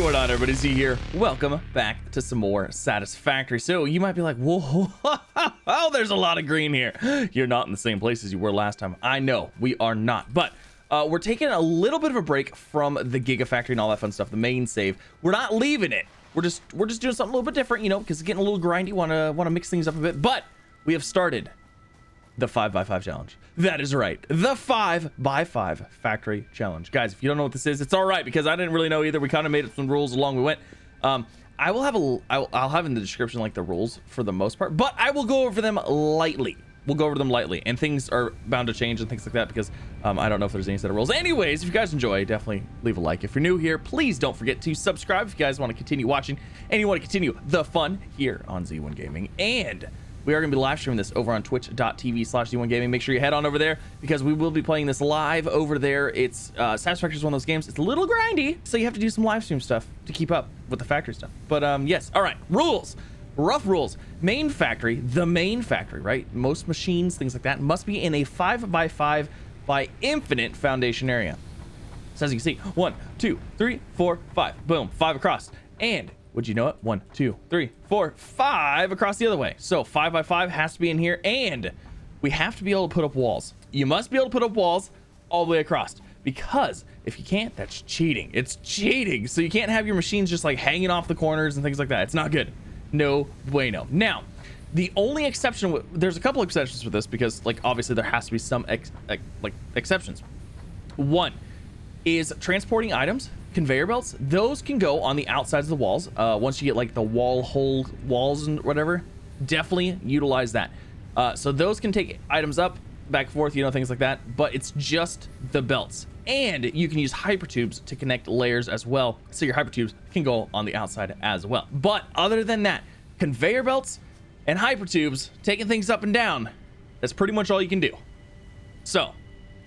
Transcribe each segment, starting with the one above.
going on, everybody? Z here. Welcome back to some more Satisfactory. So you might be like, whoa, oh, there's a lot of green here. You're not in the same place as you were last time. I know we are not, but we're taking a little bit of a break from the Gigafactory and all that fun stuff, the main save. We're not leaving it. We're just doing something a little bit different, you know, because it's getting a little grindy. Want to mix things up a bit, but we have started the 5x5 challenge. That is right, the 5x5 factory challenge. Guys, if you don't know what this is, it's all right, because I didn't really know either. We kind of made up some rules along we went. I will have I'll have in the description like the rules for the most part, but I will go over them lightly. We'll go over them lightly, and things are bound to change and things like that, because I don't know if there's any set of rules. Anyways, if you guys enjoy, definitely leave a like. If you're new here, please don't forget to subscribe if you guys want to continue watching and you want to continue the fun here on Z1 Gaming. And we are going to be live streaming this over on twitch.tv/Z1 Gaming. Make sure you head on over there, because we will be playing this live over there. It's Satisfactory is one of those games. It's a little grindy, so you have to do some live stream stuff to keep up with the factory stuff. But yes, all right, rules. Rough rules. Main factory, the main factory, right? Most machines, things like that, must be in a 5x5 by infinite foundation area. So as you can see, 1, 2, 3, 4, 5. Boom, 5 across. And would you know it? 1, 2, 3, 4, 5 across the other way. So 5x5 has to be in here, and we have to be able to put up walls. You must be able to put up walls all the way across, because if you can't, that's cheating. It's cheating. So you can't have your machines just like hanging off the corners and things like that. It's not good. No bueno. Now, the only exception, there's a couple exceptions with this, because like obviously there has to be some exceptions. One is transporting items. Conveyor belts, those can go on the outsides of the walls. Once you get like the walls and whatever, definitely utilize that. So those can take items up, back and forth, you know, things like that, but it's just the belts. And you can use hypertubes to connect layers as well, so your hypertubes can go on the outside as well. But other than that, conveyor belts and hypertubes taking things up and down, that's pretty much all you can do. So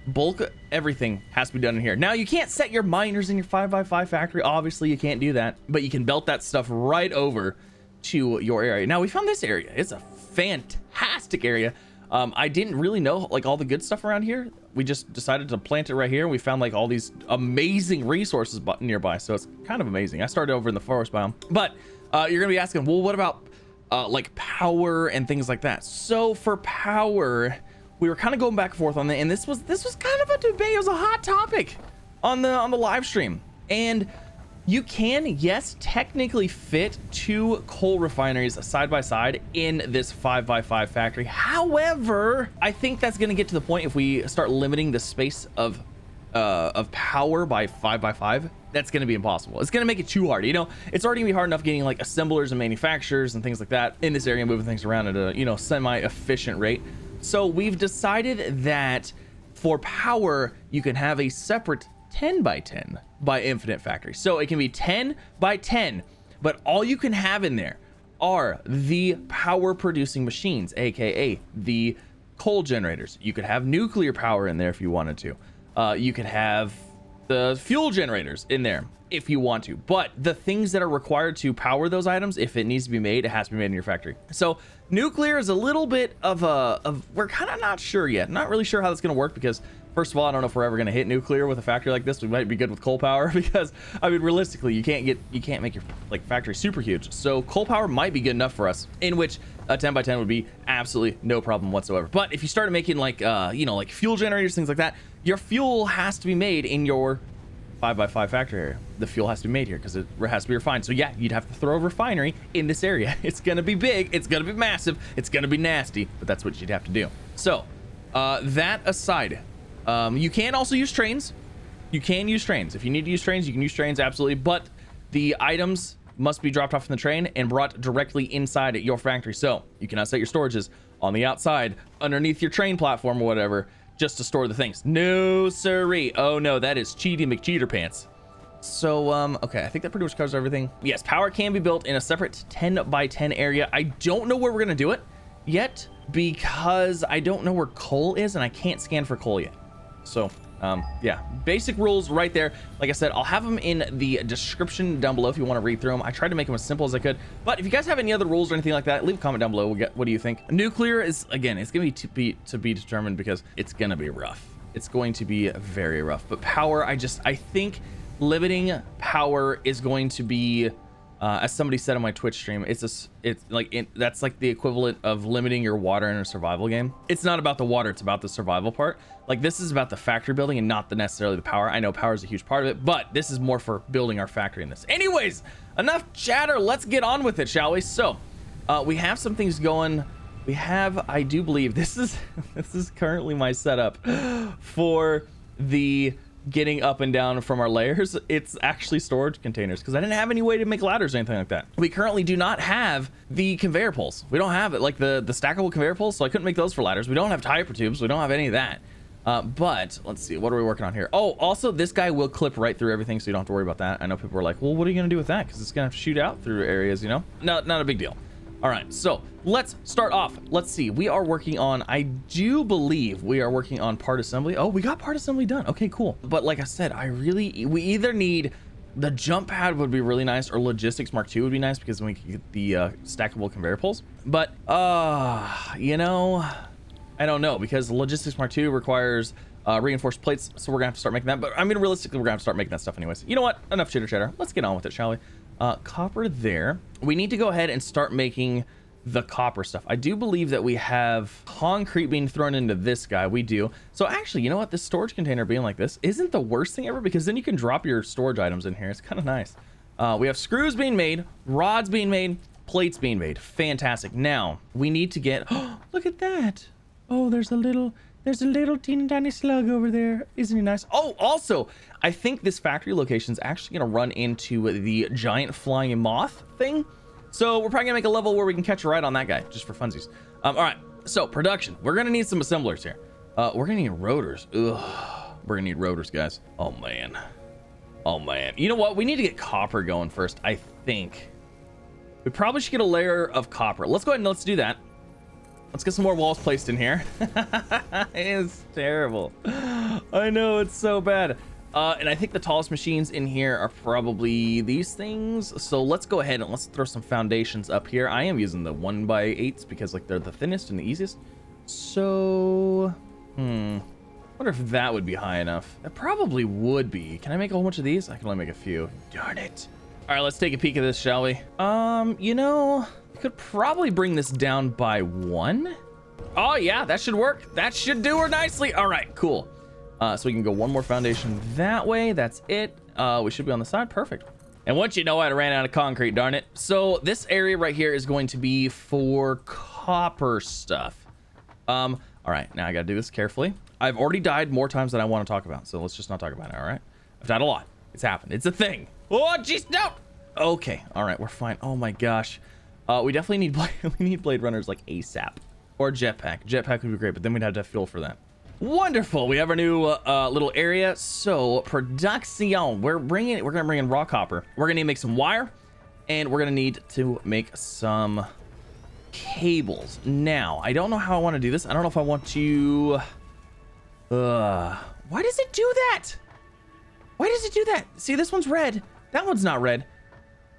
bulk everything has to be done in here. Now, you can't set your miners in your 5x5 factory. Obviously you can't do that, but you can belt that stuff right over to your area. Now, we found this area. It's a fantastic area. I didn't really know like all the good stuff around here. We just decided to plant it right here. We found like all these amazing resources nearby, so it's kind of amazing. I started over in the forest biome, but you're gonna be asking, well, what about like power and things like that? So for power, we were kind of going back and forth on that, and this was kind of a debate. It was a hot topic on the live stream. And you can, yes, technically fit 2 coal refineries side by side in this 5x5 factory. However, I think that's going to get to the point, if we start limiting the space of power by 5x5, that's going to be impossible. It's going to make it too hard. You know, it's already going to be hard enough getting like assemblers and manufacturers and things like that in this area, moving things around at a, you know, semi-efficient rate. So we've decided that for power, you can have a separate 10x10 by infinite factory. So it can be 10x10, but all you can have in there are the power producing machines, aka the coal generators. You could have nuclear power in there if you wanted to. You could have the fuel generators in there if you want to, but the things that are required to power those items, if it needs to be made, it has to be made in your factory. So nuclear is a little bit of we're kind of not sure yet. Not really sure how that's going to work, because first of all, I don't know if we're ever going to hit nuclear with a factory like this. We might be good with coal power, because I mean, realistically, you can't make your like factory super huge. So coal power might be good enough for us, in which a 10x10 would be absolutely no problem whatsoever. But if you started making like you know, like fuel generators, things like that, your fuel has to be made in your 5x5 factory area. The fuel has to be made here, because it has to be refined. So yeah, you'd have to throw a refinery in this area. It's gonna be big, it's gonna be massive, it's gonna be nasty, but that's what you'd have to do. So that aside, you can also use trains. You can use trains. If you need to use trains, you can use trains, absolutely. But the items must be dropped off from the train and brought directly inside at your factory. So you cannot set your storages on the outside underneath your train platform or whatever, just to store the things. No siree. Oh no, that is cheaty McCheater pants. So okay, I think that pretty much covers everything. Yes, power can be built in a separate 10x10 area. I don't know where we're gonna do it yet, because I don't know where coal is, and I can't scan for coal yet. So yeah, basic rules right there. Like I said, I'll have them in the description down below if you want to read through them. I tried to make them as simple as I could, but if you guys have any other rules or anything like that, leave a comment down below. What do you think? Nuclear is, again, it's gonna be to be determined, because it's gonna be rough. It's going to be very rough. But power, I think limiting power is going to be, as somebody said on my Twitch stream, that's like the equivalent of limiting your water in a survival game. It's not about the water, it's about the survival part. Like, this is about the factory building and not necessarily the power. I know power is a huge part of it, but this is more for building our factory in this. Anyways, enough chatter, let's get on with it, shall we? So we have some things going. We have, I do believe this is currently my setup for the getting up and down from our layers. It's actually storage containers because I didn't have any way to make ladders or anything like that. We currently do not have the conveyor poles. We don't have it, like the stackable conveyor poles, so I couldn't make those for ladders. We don't have Hypertubes. We don't have any of that. But let's see, what are we working on here? Oh, also this guy will clip right through everything, so you don't have to worry about that. I know people are like, well, what are you gonna do with that? Because it's gonna have to shoot out through areas, you know? No, not a big deal. All right, so let's start off. Let's see, we are working on, I do believe we are working on part assembly. Oh, we got part assembly done. Okay, cool. But like I said, we either need the jump pad would be really nice, or logistics Mark II would be nice because then we can get the stackable conveyor poles. But you know, I don't know, because logistics Mark II requires reinforced plates, so we're gonna have to start making that. But I mean, realistically, we're gonna have to start making that stuff anyways. You know what? Enough chitter chatter. Let's get on with it, shall we? Copper there. We need to go ahead and start making the copper stuff. I do believe that we have concrete being thrown into this guy. We do. So actually, you know what? This storage container being like this isn't the worst thing ever, because then you can drop your storage items in here. It's kind of nice. We have screws being made, rods being made, plates being made. Fantastic. Now we need to get, oh, look at that. Oh, there's a little teeny tiny slug over there. Isn't he nice? Oh, also, I think this factory location is actually going to run into the giant flying moth thing. So we're probably going to make a level where we can catch a ride on that guy, just for funsies. All right, so production. We're going to need some assemblers here. We're going to need rotors. Ugh, we're going to need rotors, guys. Oh, man. Oh, man. You know what? We need to get copper going first, I think. We probably should get a layer of copper. Let's go ahead and let's do that. Let's get some more walls placed in here. It's terrible. I know, it's so bad. And I think the tallest machines in here are probably these things. So let's go ahead and let's throw some foundations up here. I am using the 1x8s because like they're the thinnest and the easiest. So, wonder if that would be high enough. That probably would be. Can I make a whole bunch of these? I can only make a few. Darn it. All right, let's take a peek at this, shall we? You know, could probably bring this down by 1. Oh yeah, that should work. That should do her nicely. All right, cool. So we can go one more foundation that way. That's it. We should be on the side. Perfect. And once you know, I ran out of concrete, darn it. So this area right here is going to be for copper stuff. All right, now I gotta do this carefully. I've already died more times than I want to talk about, so let's just not talk about it. All right, I've died a lot. It's happened. It's a thing. Oh jeez, no. Okay, all right, we're fine. Oh my gosh. We definitely need we need blade runners like ASAP, or jetpack. Jetpack would be great, but then we'd have to have fuel for that. Wonderful. We have our new little area. So production. We're gonna bring in raw copper. We're gonna need to make some wire, and we're gonna need to make some cables. Now I don't know how I want to do this. I don't know if I want to. Why does it do that? Why does it do that? See, this one's red. That one's not red.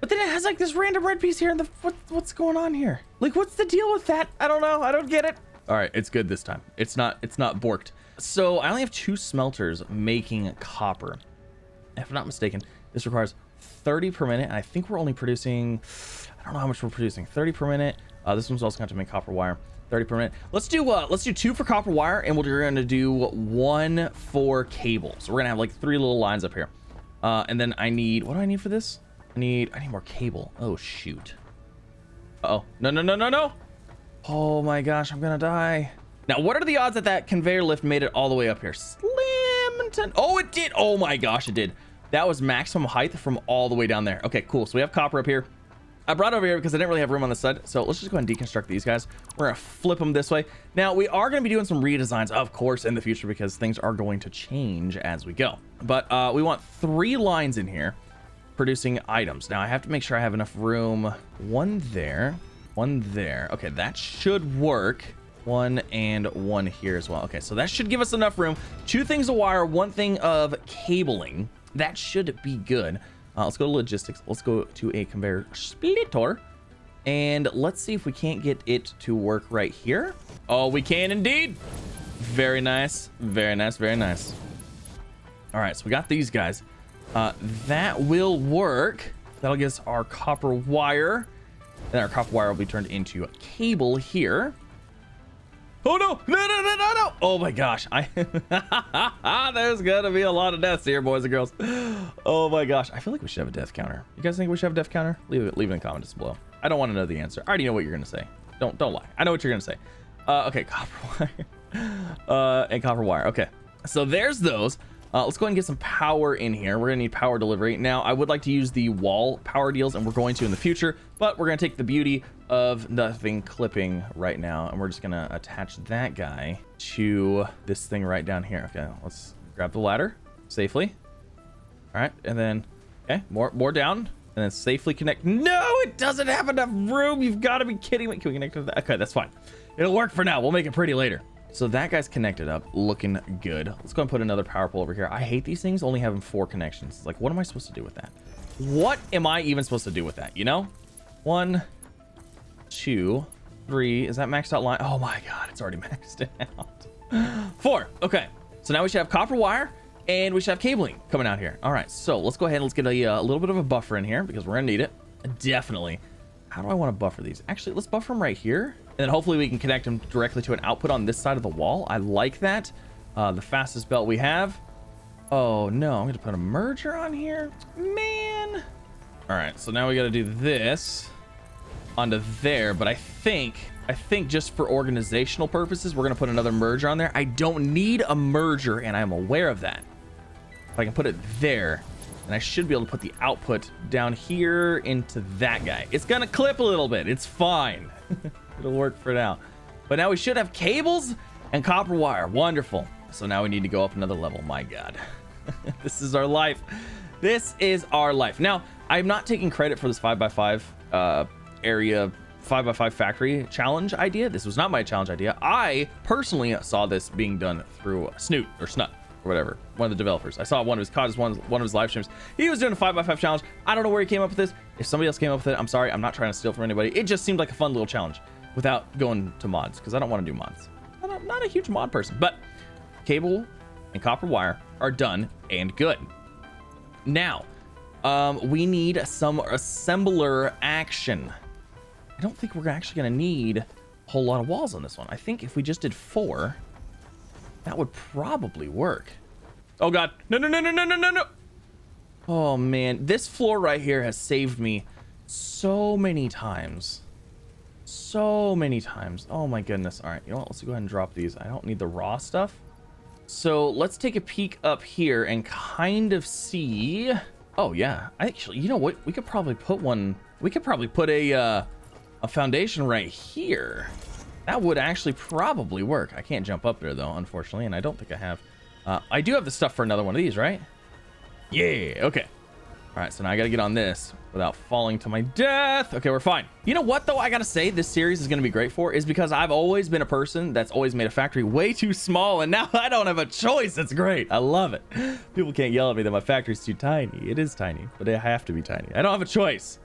But then it has like this random red piece here, and what's going on here? Like, what's the deal with that? I don't know. I don't get it. All right, it's good this time. It's not borked. So I only have 2 smelters making copper. If I'm not mistaken, this requires 30 per minute, and I think we're only producing, I don't know how much we're producing. 30 per minute. This one's also going to make copper wire. 30 per minute. Let's do 2 for copper wire, and we're going to do 1 for cable. So we're going to have like 3 little lines up here. And then I need, what do I need for this? I need more cable. Oh shoot. Uh-oh. No. Oh my gosh, I'm gonna die. Now, what are the odds that that conveyor lift made it all the way up here? Slim 10. Oh, it did. Oh my gosh, it did. That was maximum height from all the way down there. Okay, cool. So we have copper up here. I brought it over here because I didn't really have room on the side. So let's just go ahead and deconstruct these guys. We're gonna flip them this way. Now, we are gonna be doing some redesigns, of course, in the future because things are going to change as we go. But we want 3 lines in here producing items. Now I have to make sure I have enough room. 1 there, 1 there. Okay, that should work. 1 and 1 here as well. Okay, so that should give us enough room. 2 things of wire, 1 thing of cabling. That should be good. Let's go to logistics. Let's go to a conveyor splitter, and let's see if we can't get it to work right here. Oh, we can indeed. Very nice, very nice, very nice. All right, so we got these guys. That will work. That'll get us our copper wire. Then our copper wire will be turned into a cable here. Oh no, no. Oh my gosh. There's gonna be a lot of deaths here, boys and girls. Oh my gosh. I feel like we should have a death counter. You guys think we should have a death counter? Leave it in the comments below. I don't want to know the answer. I already know what you're gonna say. Don't lie. I know what you're gonna say. Okay, copper wire. And copper wire. Okay. So there's those. Let's go ahead and get some power in here. We're gonna need power delivery. Now, I would like to use the wall power deals, and we're going to in the future, but we're gonna take the beauty of nothing clipping right now, and we're just gonna attach that guy to this thing right down here. Okay, let's grab the ladder safely. All right, and then, okay, more down, and then safely connect. No, it doesn't have enough room. You've got to be kidding me. Can we connect to that? Okay, that's fine. It'll work for now. We'll make it pretty later. So that guy's connected up, looking good. Let's go and put another power pole over here. I hate these things only having 4 connections. Like, what am I supposed to do with that? What am I even supposed to do with that, you know? 1, 2, 3. Is that maxed out line? Oh my god, it's already maxed out. 4. Okay, so now we should have copper wire, and we should have cabling coming out here. All right, so let's go ahead and let's get a little bit of a buffer in here, because we're gonna need it. Definitely. How do I want to buffer these? Actually, let's buffer them right here. And then hopefully we can connect them directly to an output on this side of the wall. I like that. The fastest belt we have. Oh no, I'm going to put a merger on here. Man. All right, so now we got to do this onto there. But I think just for organizational purposes, we're going to put another merger on there. I don't need a merger, and I'm aware of that. If I can put it there, and I should be able to put the output down here into that guy. It's going to clip a little bit. It's fine. It'll work for now. But now we should have cables and copper wire. Wonderful. So now we need to go up another level. My god. This is our life. This is our life. Now, I'm not taking credit for this 5x5 area 5x5 factory challenge idea. This was not my challenge idea. I personally saw this being done through Snoot or Snut or whatever, one of the developers. I saw one of his one of his live streams. He was doing a 5x5 challenge. I don't know where he came up with this. If somebody else came up with it, I'm sorry. I'm not trying to steal from anybody. It just seemed like a fun little challenge without going to mods, because I don't want to do mods. I'm not a huge mod person, but cable and copper wire are done and good. Now, we need some assembler action. I don't think we're actually going to need a whole lot of walls on this one. I think if we just did 4, that would probably work. Oh god. No. Oh man, this floor right here has saved me so many times. So many times. Oh my goodness. All right, you know what? Let's go ahead and drop these. I don't need the raw stuff. So let's take a peek up here and kind of see. Oh yeah, actually, you know what? We could probably put one. We could probably put a foundation right here. That would actually probably work. I can't jump up there though, unfortunately, and I don't think I have. I do have the stuff for another one of these, right? Yeah. Okay. All right, so now I gotta get on this without falling to my death. Okay, we're fine. You know what though, I gotta say this series is gonna be great for is because I've always been a person that's always made a factory way too small, and now I don't have a choice. It's great. I love it. People can't yell at me that my factory's too tiny. It is tiny, but it have to be tiny. I don't have a choice.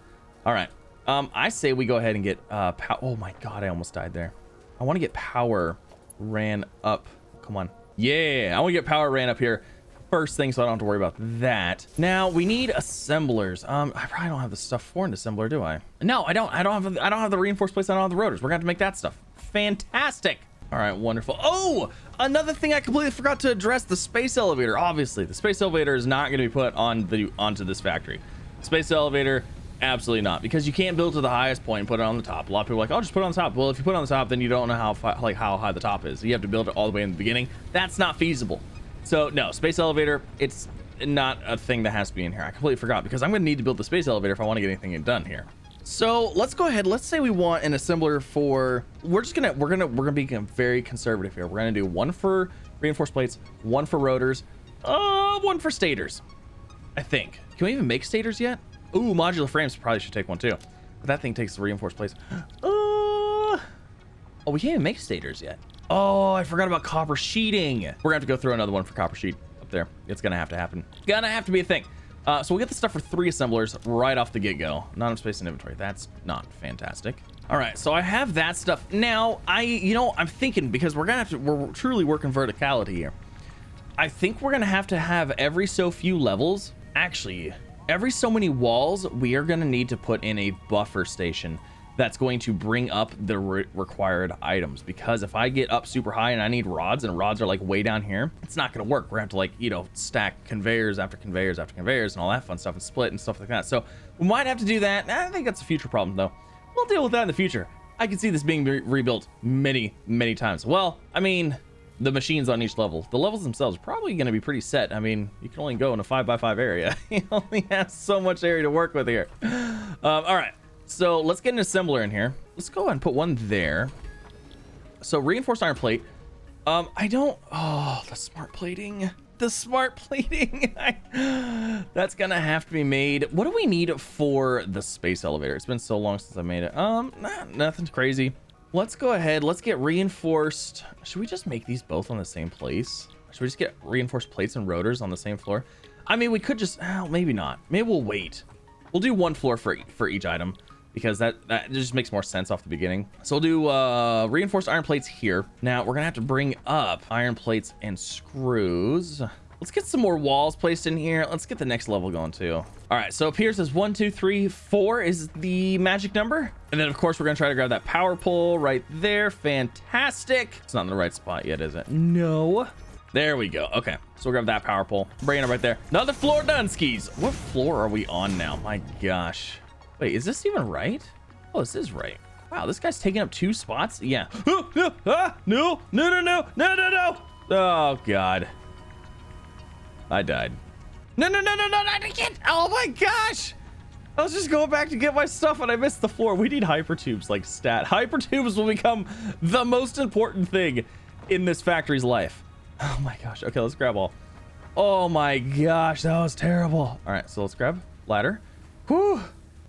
All right. I say we go ahead and get oh my god, I almost died there. I want to get power ran up. Come on. Yeah, I want to get power ran up here first thing, so I don't have to worry about that. Now we need assemblers. I probably don't have the stuff for an assembler, do I? No, I don't have the reinforced plates. I don't have the rotors. We're gonna have to make that stuff. Fantastic. All right, wonderful. Oh, another thing I completely forgot to address: the space elevator. Obviously, the space elevator is not going to be put onto this factory. Space elevator, absolutely not, because you can't build to the highest point and put it on the top. A lot of people are like, oh, just put it on the top. Well, if you put it on the top, then you don't know how high the top is. You have to build it all the way in the beginning. That's not feasible. So no, space elevator, it's not a thing that has to be in here. I completely forgot, because I'm going to need to build the space elevator if I want to get anything done here. So let's go ahead. Let's say we want an assembler for. We're gonna be very conservative here. We're gonna do 1 for reinforced plates, 1 for rotors, 1 for stators. I think. Can we even make stators yet? Ooh, modular frames probably should take 1 too. But that thing takes the reinforced plates. Oh, we can't even make stators yet. Oh, I forgot about copper sheeting. We're gonna have to go through another one for copper sheet up there. It's gonna have to happen. Gonna have to be a thing. So we'll get the stuff for 3 assemblers right off the get-go. Not enough space in inventory. That's not fantastic. All right, so I have that stuff. Now, I'm thinking, because we're truly working verticality here. I think we're gonna have to have every so few levels Actually, every so many walls, we are going to need to put in a buffer station that's going to bring up the required items, because if I get up super high and I need rods, and rods are like way down here, it's not going to work. We're going to have to, like, you know, stack conveyors after conveyors after conveyors and all that fun stuff, and split and stuff like that. So we might have to do that. I think that's a future problem, though. We'll deal with that in the future. I can see this being rebuilt many times. Well, I mean, the machines on each level, the levels themselves are probably going to be pretty set. I mean, you can only go in a 5x5 area. You only have so much area to work with here. All right. So let's get an assembler in here. Let's go ahead and put one there. So reinforced iron plate. Oh, the smart plating. That's gonna have to be made. What do we need for the space elevator? It's been so long since I made it. Nothing crazy. Let's go ahead. Let's get reinforced. Should we just make these both on the same place? Should we just get reinforced plates and rotors on the same floor? I mean, we could just, maybe not. Maybe we'll wait. We'll do one floor for each item, because that just makes more sense off the beginning. So we'll do reinforced iron plates here. Now we're gonna have to bring up iron plates and screws. Let's get some more walls placed in here. Let's get the next level going too. All right, so up here it says 1, 2, 3, 4 is the magic number. And then of course we're gonna try to grab that power pole right there. Fantastic. It's not in the right spot yet, is it? No. There we go. Okay, so we'll grab that power pole. Bring it up right there. Another floor done, skis. What floor are we on now? My gosh. Wait, is this even right? Oh, this is right. Wow, this guy's taking up 2 spots. Yeah. No. Oh God. I died. No, I can't. Oh my gosh. I was just going back to get my stuff and I missed the floor. We need hypertubes, like stat. Hypertubes will become the most important thing in this factory's life. Oh my gosh. Okay, let's grab all. Oh my gosh, that was terrible. All right, so let's grab ladder. Whew.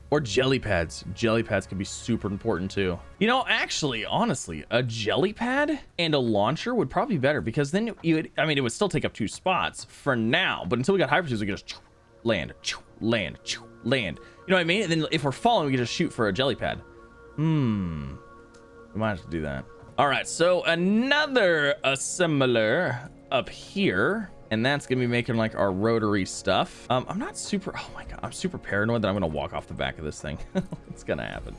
Or jelly pads. Jelly pads can be super important too. You know, actually, honestly, a jelly pad and a launcher would probably be better, because then it would still take up 2 spots for now, but until we got hypertubes, we could just land. You know what I mean? And then if we're falling, we can just shoot for a jelly pad. We might have to do that. All right, so another assembler up here. And that's gonna be making like our rotary stuff. I'm not super, oh my God, I'm super paranoid that I'm gonna walk off the back of this thing. It's gonna happen.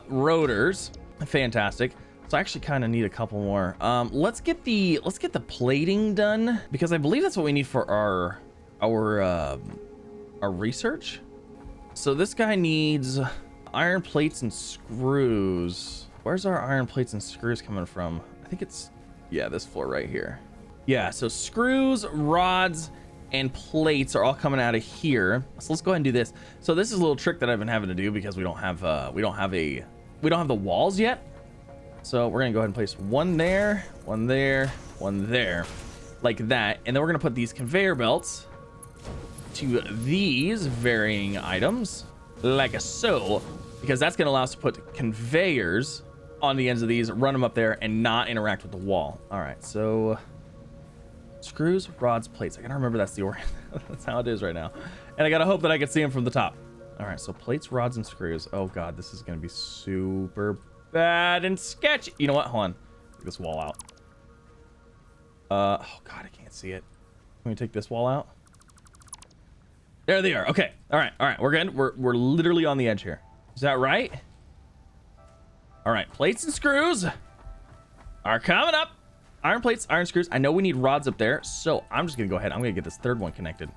Rotors, fantastic. So I actually kind of need a couple more. Let's get the plating done, because I believe that's what we need for our research. So this guy needs iron plates and screws. Where's our iron plates and screws coming from? I think it's, yeah, this floor right here. Yeah, so screws, rods, and plates are all coming out of here. So let's go ahead and do this. So this is a little trick that I've been having to do, because we don't have the walls yet. So we're gonna go ahead and place one there, one there, one there, like that. And then we're gonna put these conveyor belts to these varying items, like so, because that's gonna allow us to put conveyors on the ends of these, run them up there, and not interact with the wall. All right, so screws, rods, plates. I gotta remember that's the order. That's how it is right now. And I gotta hope that I can see them from the top. All right, so plates, rods, and screws. Oh God, this is gonna be super bad and sketchy. You know what? Hold on. Take this wall out. Oh God, I can't see it. Let me take this wall out. There they are. Okay. All right. We're good. We're literally on the edge here. Is that right? All right. Plates and screws are coming up. Iron plates, iron screws. I know we need rods up there, so I'm just gonna go ahead. I'm gonna get this third one connected.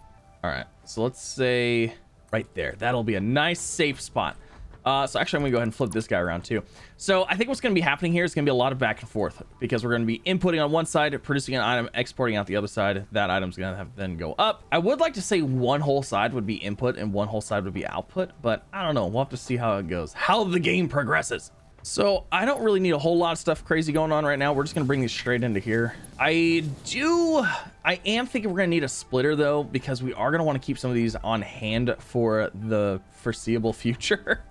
All right, so let's say right there. That'll be a nice safe spot. So actually I'm gonna go ahead and flip this guy around too. So I think what's gonna be happening here is gonna be a lot of back and forth, because we're gonna be inputting on one side, producing an item, exporting out the other side. That item's gonna have then go up. I would like to say one whole side would be input and one whole side would be output, but I don't know. We'll have to see how it goes, how the game progresses. So I don't really need a whole lot of stuff crazy going on right now. We're just gonna bring these straight into here. I am thinking we're gonna need a splitter though, because we are gonna want to keep some of these on hand for the foreseeable future,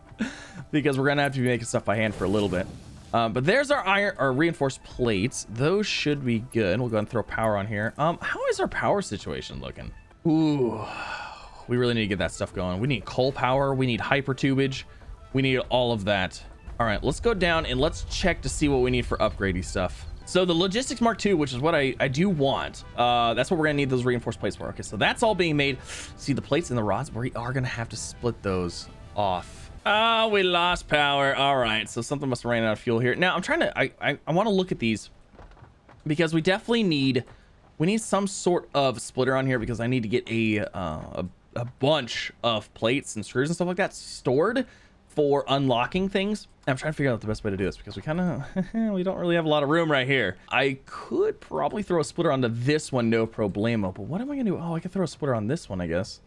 because we're gonna have to be making stuff by hand for a little bit. But there's our reinforced plates. Those should be good. We'll go ahead and throw power on here. How is our power situation looking? Ooh, we really need to get that stuff going. We need coal power. We need hypertubage. We need all of that. All right, let's go down and let's check to see what we need for upgradey stuff. So the logistics Mark II, which is what I do want, that's what we're gonna need those reinforced plates for. Okay, so that's all being made. See the plates and the rods, we are gonna have to split those off. Oh, we lost power. All right, so something must have ran out of fuel here. Now I'm trying to, I want to look at these because we definitely need, some sort of splitter on here because I need to get a bunch of plates and screws and stuff like that stored for unlocking things. I'm trying to figure out the best way to do this because we kind of we don't really have a lot of room right here. I could probably throw a splitter onto this one, no problemo, but what am I gonna do? Oh, I can throw a splitter on this one, I guess.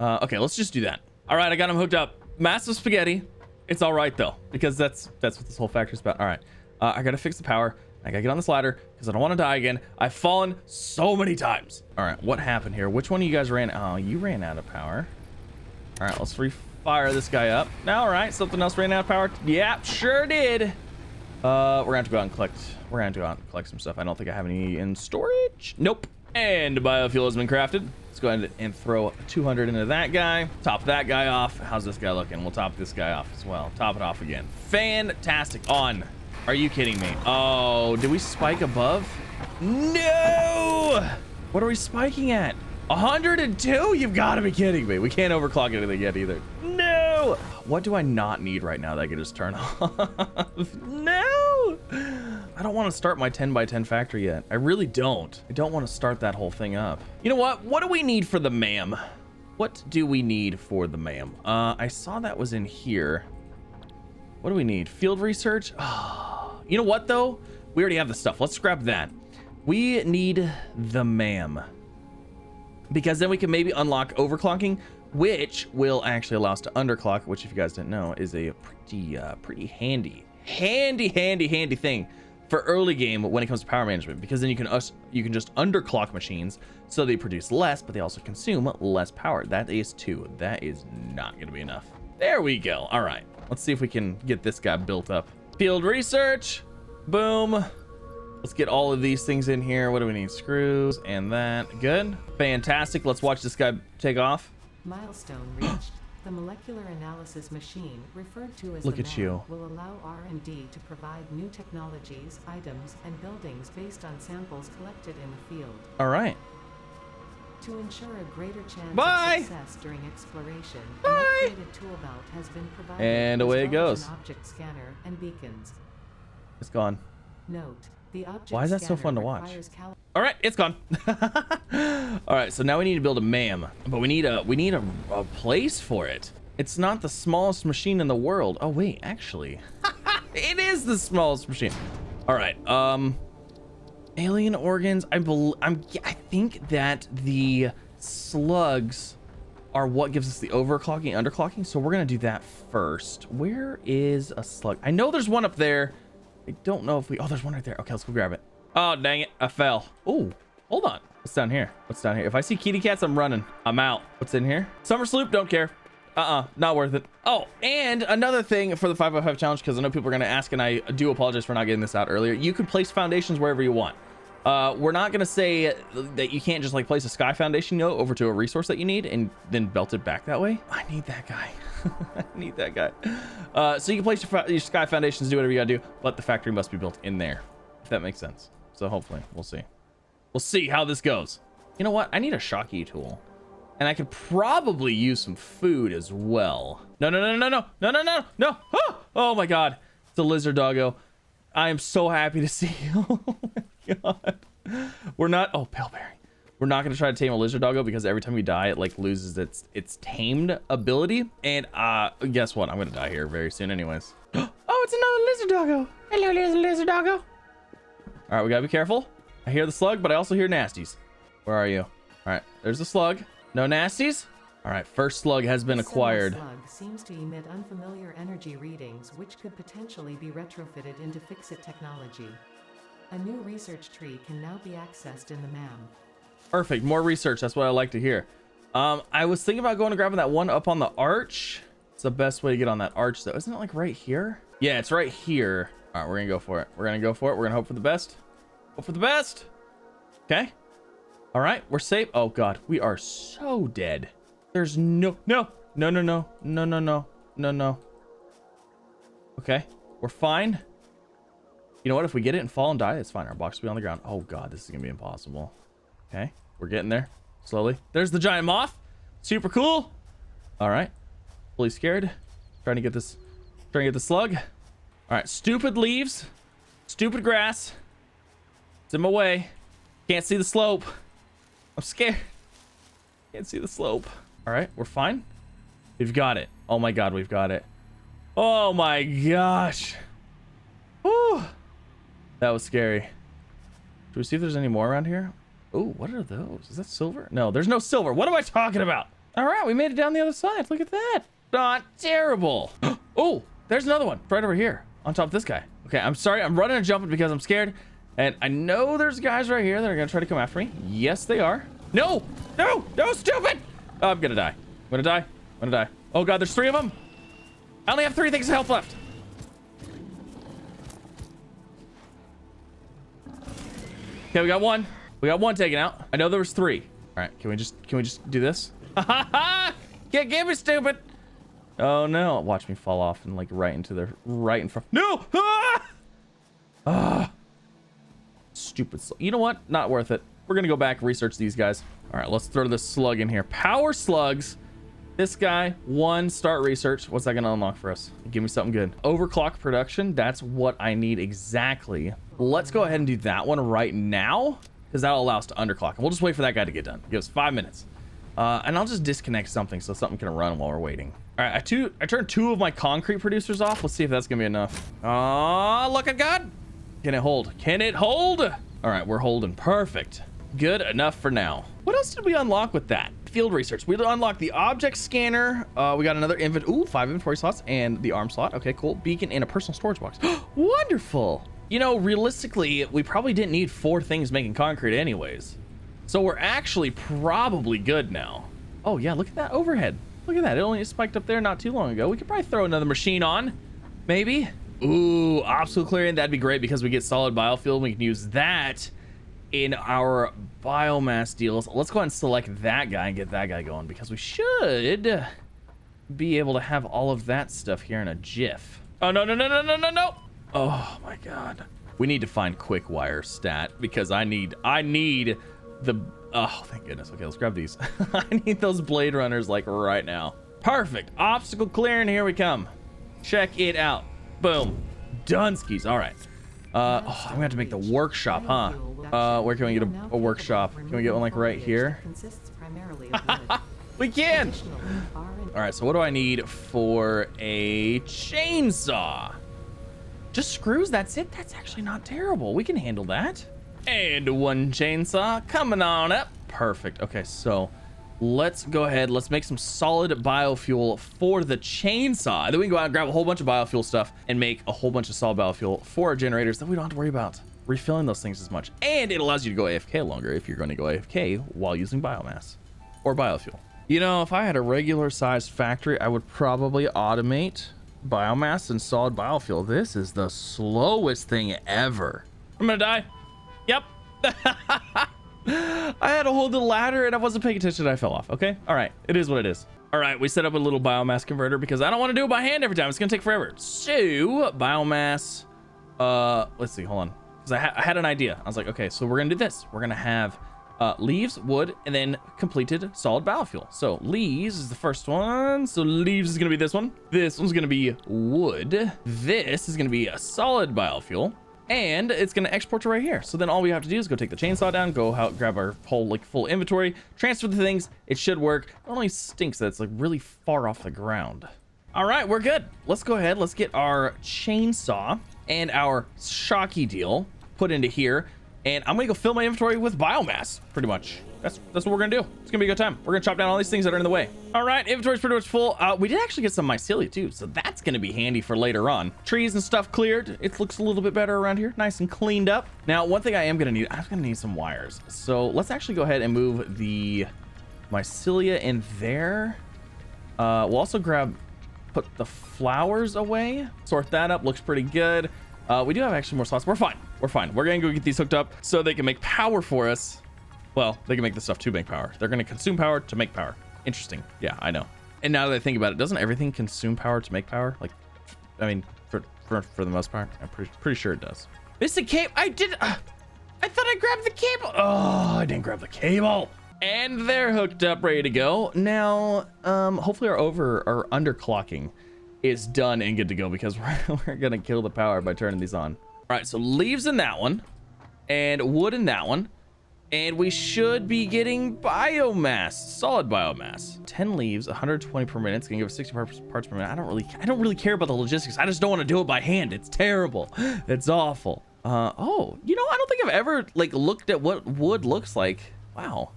Okay, let's just do that. All right, I got him hooked up. Massive spaghetti. It's all right though, because that's what this whole factory's about. All right, I gotta fix the power. I gotta get on this ladder because I don't want to die again. I've fallen so many times. All right, what happened here? Which one of you guys ran? Oh, you ran out of power. All right, let's refire this guy up. Now, all right, something else ran out of power. Yeah, sure did. We're gonna have to go out and collect. We're gonna have to go out and collect some stuff. I don't think I have any in storage. Nope. And biofuel has been crafted. Let's go ahead and throw 200 into that guy. Top that guy off. How's this guy looking? We'll top this guy off as well. Top it off again. Fantastic. On. Are you kidding me? Oh, did we spike above? No! What are we spiking at? 102? You've got to be kidding me. We can't overclock anything yet either. No! What do I not need right now that I can just turn off? No! I don't want to start my 10 by 10 factory yet. I really don't. I don't want to start that whole thing up. You know what? What do we need for the ma'am? What do we need for the ma'am? I saw that was in here. What do we need? Field research? Oh, you know what though? We already have the stuff. Let's scrap that. We need the ma'am. Because then we can maybe unlock overclocking, which will actually allow us to underclock, which if you guys didn't know is a pretty handy thing for early game when it comes to power management, because then you can just underclock machines so they produce less, but they also consume less power. That is not going to be enough. There we go. All right, let's see if we can get this guy built up. Field research, boom. Let's get all of these things in here. What do we need? Screws and that. Good. Fantastic. Let's watch this guy take off. Milestone reached. The molecular analysis machine, referred to as Look the at MAM, you. will allow R&D to provide new technologies, items, and buildings based on samples collected in the field. All right. To ensure a greater chance Bye. of success during exploration, Bye. an upgraded tool belt has been provided, And as away it well as goes. an object scanner and beacons. It's gone. Note: the object Why is that so scanner fun to watch? requires All right, it's gone. All right, so now we need to build a ma'am, but we need a place for it. It's not the smallest machine in the world. Oh wait, actually, it is the smallest machine. All right, alien organs. I think that the slugs are what gives us the overclocking, underclocking. So we're gonna do that first. Where is a slug? I know there's one up there. I don't know if oh, there's one right there. Okay, let's go grab it. Oh, dang it. I fell. Oh, hold on. What's down here? What's down here? If I see kitty cats, I'm running. I'm out. What's in here? Summer sloop. Don't care. Not worth it. Oh, and another thing for the 5x5 challenge, because I know people are going to ask, and I do apologize for not getting this out earlier. You can place foundations wherever you want. We're not going to say that you can't just like place a sky foundation over to a resource that you need and then belt it back that way. I need that guy. I need that guy. So you can place your sky foundations, do whatever you gotta do, but the factory must be built in there, if that makes sense. So hopefully we'll see. We'll see how this goes. You know what? I need a shocky tool, and I could probably use some food as well. No. Oh my God. It's a lizard doggo. I am so happy to see you. Oh my God. We're not, oh, paleberry. We're not going to try to tame a lizard doggo because every time we die, it like loses its tamed ability. And guess what? I'm going to die here very soon anyways. Oh, it's another lizard doggo. Hello, lizard doggo. All right, we got to be careful. I hear the slug, but I also hear nasties. Where are you? All right, there's the slug. No nasties. All right, first slug has been acquired. The slug seems to emit unfamiliar energy readings, which could potentially be retrofitted into FICSIT technology. A new research tree can now be accessed in the MAM. Perfect. More research. That's what I like to hear. I was thinking about going and grabbing that one up on the arch. It's the best way to get on that arch, though. Isn't it like right here? Yeah, it's right here. All right, we're gonna go for it. We're gonna go for it. We're gonna hope for the best. Hope for the best. Okay. All right, we're safe. Oh God, we are so dead. There's no. Okay, we're fine. You know what? If we get it and fall and die, it's fine. Our box will be on the ground. Oh god, this is gonna be impossible. Okay, we're getting there slowly. There's the giant moth. Super cool. All right, fully scared. Trying to get this slug. All right, stupid leaves, stupid grass. It's in my way. Can't see the slope. I'm scared. Can't see the slope. All right, we're fine. We've got it. Oh my god, we've got it. Oh my gosh. Whew. That was scary. Should we see if there's any more around here? Oh, what are those? Is that silver? No, there's no silver. What am I talking about? All right, we made it down the other side. Look at that. Not terrible. Oh, there's another one right over here on top of this guy. Okay, I'm sorry. I'm running and jumping because I'm scared. And I know there's guys right here that are going to try to come after me. Yes, they are. No, no, no, stupid. Oh, I'm going to die. I'm going to die. I'm going to die. Oh, God, there's 3 of them. I only have 3 things of health left. Okay, we got one. We got one taken out. I know there was 3. All right, can we just do this? Ha ha ha! Can't get me, stupid. Oh no! Watch me fall off and like right in front. No! Ah! Ah! Stupid. You know what? Not worth it. We're gonna go back research these guys. All right, let's throw this slug in here. Power slugs. This guy, 1 start research. What's that gonna unlock for us? Give me something good. Overclock production. That's what I need exactly. Let's go ahead and do that one right now, because that'll allow us to underclock. And we'll just wait for that guy to get done. Give us 5 minutes. And I'll just disconnect something so something can run while we're waiting. All right, I turned 2 of my concrete producers off. Let's see if that's gonna be enough. Oh, look at God. Can it hold? Can it hold? All right, we're holding. Perfect. Good enough for now. What else did we unlock with that? Field research. We unlocked the object scanner. We got another 5 inventory slots and the arm slot. Okay, cool. Beacon and a personal storage box. Wonderful. You know, realistically, we probably didn't need 4 things making concrete anyways. So we're actually probably good now. Oh yeah, look at that overhead. Look at that. It only spiked up there not too long ago. We could probably throw another machine on. Maybe. Ooh, obstacle clearing. That'd be great because we get solid biofuel. We can use that in our biomass deals. Let's go ahead and select that guy and get that guy going because we should be able to have all of that stuff here in a jiff. Oh, no, no, no, no, no, no, no. Oh my God. We need to find quick wire stat because I need the, oh, thank goodness. Okay, let's grab these. I need those blade runners like right now. Perfect. Obstacle clearing. Here we come. Check it out. Boom. Dunskies. All right. I'm gonna have to make the workshop, huh? Where can we get a workshop? Can we get one like right here? We can. All right. So what do I need for a chainsaw? Just screws. That's it. That's actually not terrible. We can handle that. And 1 chainsaw coming on up. Perfect. Okay, so let's go ahead. Let's make some solid biofuel for the chainsaw. Then we can go out and grab a whole bunch of biofuel stuff and make a whole bunch of solid biofuel for our generators that we don't have to worry about refilling those things as much. And it allows you to go AFK longer if you're going to go AFK while using biomass or biofuel. You know, if I had a regular sized factory, I would probably automate biomass and solid biofuel. This is the slowest thing ever. I'm gonna die. Yep. I had to hold the ladder and I wasn't paying attention and I fell off. Okay. All right. It is what it is. All right. We set up a little biomass converter because I don't want to do it by hand every time. It's going to take forever. So biomass, let's see. Hold on. Because I had an idea. I was like, okay, so we're going to do this. We're going to have leaves, wood, and then completed solid biofuel. So leaves is the first one. So leaves is going to be this one. This one's going to be wood. This is going to be a solid biofuel. And it's going to export to right here. So then all we have to do is go take the chainsaw down, go out, grab our whole like full inventory, transfer the things. It should work. It only stinks that it's like really far off the ground. All right, we're good. Let's go ahead. Let's get our chainsaw and our shocky deal put into here. And I'm going to go fill my inventory with biomass pretty much. That's what we're going to do. It's going to be a good time. We're going to chop down all these things that are in the way. All right, inventory's pretty much full. We did actually get some mycelia too, so that's going to be handy for later on. Trees and stuff cleared. It looks a little bit better around here. Nice and cleaned up. Now, one thing I'm going to need some wires. So let's actually go ahead and move the mycelia in there. We'll also put the flowers away. Sort that up. Looks pretty good. We do have actually more slots. We're fine. We're fine. We're going to go get these hooked up so they can make power for us. Well, they can make this stuff to make power. They're going to consume power to make power. Interesting. Yeah, I know. And now that I think about it, doesn't everything consume power to make power? Like, I mean, for the most part, I'm pretty sure it does. Missed the cable. I thought I grabbed the cable. Oh, I didn't grab the cable. And they're hooked up, ready to go. Now, hopefully our underclocking is done and good to go, because we're gonna kill the power by turning these on. All right, so leaves in that one and wood in that one. And we should be getting biomass, solid biomass. 10 leaves, 120 per minute. It's gonna give us 60 parts per minute. I don't really care about the logistics. I just don't want to do it by hand. It's terrible. It's awful. Oh, you know, I don't think I've ever like looked at what wood looks like. Wow.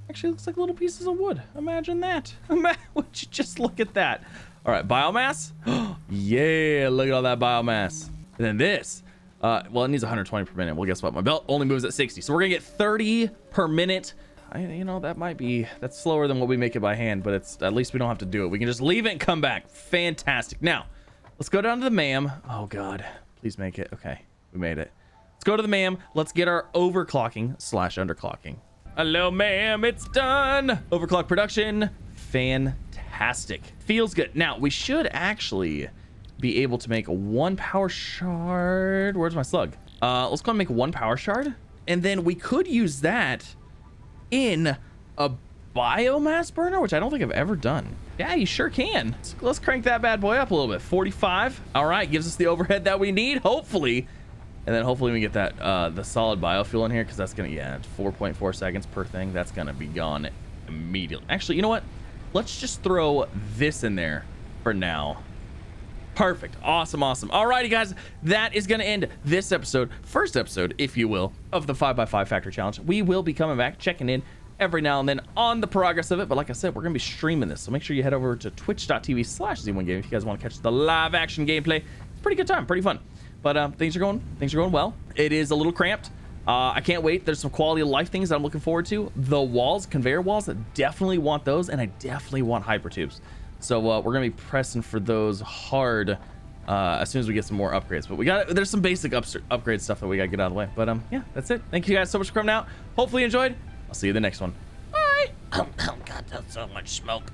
Actually looks like little pieces of wood. Imagine that. Would you just look at that? All right, biomass. Yeah, look at all that biomass. And then this. Well, it needs 120 per minute. Well, guess what? My belt only moves at 60. So we're gonna get 30 per minute. You know, that's slower than what we make it by hand, but at least we don't have to do it. We can just leave it and come back. Fantastic. Now, let's go down to the MAM. Oh God, please make it. Okay, we made it. Let's go to the MAM. Let's get our overclocking / underclocking. Hello, ma'am. It's done. Overclock production. Fantastic. Feels good. Now, we should actually be able to make 1 power shard. Where's my slug? Let's go and make 1 power shard, and then we could use that in a biomass burner, which I don't think I've ever done. Yeah, you sure can. Let's crank that bad boy up a little bit. 45. All right, gives us the overhead that we need, hopefully. And then hopefully we get that the solid biofuel in here, because that's gonna, yeah, 4.4 seconds per thing. That's gonna be gone immediately. Actually, you know what? Let's just throw this in there for now. Perfect. Awesome. Alrighty, guys, that is going to end this episode, first episode, if you will, of the 5x5 factory challenge. We will be coming back, checking in every now and then on the progress of it. But like I said, we're going to be streaming this. So make sure you head over to twitch.tv/Z1Game if you guys want to catch the live action gameplay. It's a pretty good time, pretty fun. But things are going well. It is a little cramped. I can't wait. There's some quality of life things that I'm looking forward to. The walls, conveyor walls, I definitely want those, and I definitely want hypertubes. So we're gonna be pressing for those hard as soon as we get some more upgrades. But there's some basic upgrade stuff that we gotta get out of the way. But yeah, that's it. Thank you guys so much for coming out. Hopefully you enjoyed. I'll see you in the next one. Bye. Oh God, that's so much smoke.